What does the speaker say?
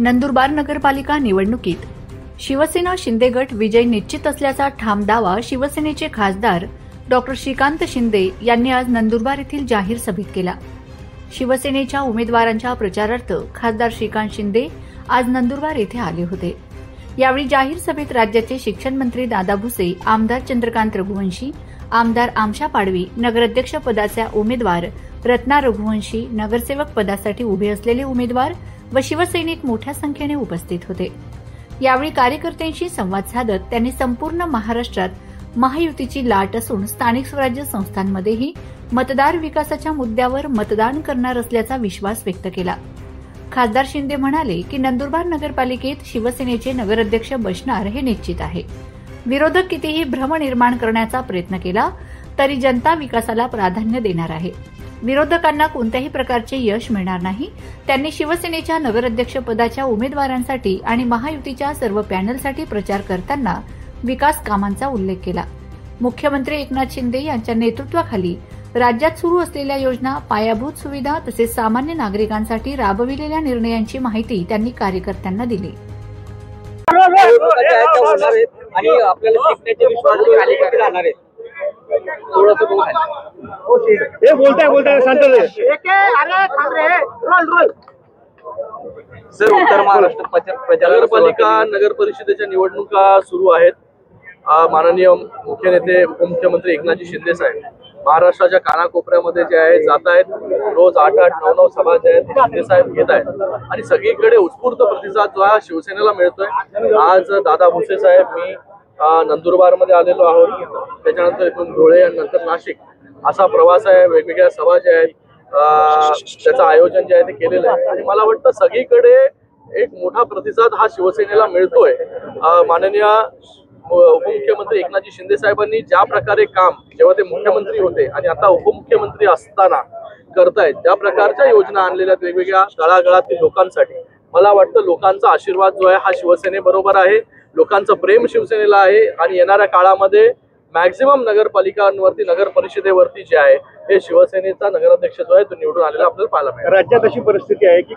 नंदुरबार नगरपालिका निवडणुकीत शिवसेना शिंदे गट विजय निश्चित असल्याचा ठाम दावा शिवसेनेचे खासदार डॉ. श्रीकांत शिंदे यांनी आज नंदुरबार येथील जाहीर सभेत केला। शिवसेनेच्या उमेदवारांच्या प्रचारार्थ खासदार श्रीकांत शिंदे आज नंदुरबार येथे आले होते। यावेळी जाहीर सभेत राज्याचे शिक्षण मंत्री दादा भुसे, आमदार चंद्रकांत रघुवंशी, आमदार आमशा पाडवी, नगराध्यक्ष पदाच्या उमेदवार रत्ना रघुवंशी, नगरसेवक पदासाठी उभे असलेले उमेदवार व शिवसैनिक मोठ्या संख्येने उपस्थित होते। यावेळी कार्यकर्त्यांशी संवाद साधत त्यांनी संपूर्ण महाराष्ट्रात महायुतीची लाट असून स्थानिक स्वराज्य संस्थांमध्येही मतदार विकासाच्या मुद्द्यावर मतदान करणार असल्याचा विश्वास व्यक्त केला। खासदार शिंदे म्हणाले की नंदुरबार नगरपालिकेत शिवसेनेचे नगराध्यक्ष बसणार हे निश्चित आहे। विरोधक कितीही भ्रम निर्माण करण्याचा प्रयत्न केला तरी जनता विकासाला प्राधान्य देणार आहे। विरोधकांना कोणत्याही प्रकारचे यश मिळणार नाही। त्यांनी शिवसेनेच्या नगराध्यक्ष पदाच्या उमेदवारांसाठी आणि महायुतीच्या सर्व पॅनलसाठी प्रचार करताना विकास कामांचा उल्लेख केला। मुख्यमंत्री एकनाथ शिंदे यांच्या नेतृत्वाखाली राज्यात सुरू असलेल्या योजना, पायाभूत सुविधा तसेच सामान्य नागरिकांसाठी राबविलेल्या निर्णयांची माहिती त्यांनी कार्यकर्त्यांना दिली। आणि आपल्याला शिकण्याचे विश्वास खाली राहणार आहेत। बोलताय शांत रहे। सर, उत्तर महाराष्ट्र नगरपालिका नगर परिषदेच्या निवडणुका सुरू आहेत। माननीय मुख्य नेते उपमुख्यमंत्री एकनाथजी शिंदे साहेब महाराष्ट्राच्या कानाकोपऱ्यामध्ये जे आहे जात आहेत। रोज 8-8, 9-9 सभा जे आहेत शिंदे साहेब घेत आहेत आणि सगळीकडे उत्स्फूर्त प्रतिसाद जो आहे शिवसेनेला मिळतोय। आज दादा भुसे साहेब, मी नंदुरबार मध्ये आलेलो आहोत, त्याच्यानंतर इथून धुळे आणि नंतर नाशिक असा प्रवास आहे। वेगवेगळ्या सभा ज्या आहेत त्याचं आयोजन जे आहे ते केलेलं आहे आणि मला वाटतं सगळीकडे एक मोठा प्रतिसाद हा शिवसेनेला मिळतोय। माननीय उपमुख्यमंत्री एकनाथजी शिंदे साहेबांनी ज्या प्रकारे काम जेव्हा ते मुख्यमंत्री होते आणि आता उपमुख्यमंत्री असताना करतायत, ज्या प्रकारच्या योजना आणलेल्या वेगवेगळ्या तळागाळातील लोकांसाठी, मला वाटतं लोकांचा आशीर्वाद जो आहे हा शिवसेनेबरोबर आहे। लोकांचं प्रेम शिवसेनेला आहे आणि येणाऱ्या काळामध्ये मॅक्झिमम नगरपालिकांवरती, नगर परिषदेवरती जे आहे हे शिवसेनेचा नगराध्यक्ष जो आहे तो निवडून आलेला आपल्याला पाहायला मिळेल। राज्यात अशी परिस्थिती आहे की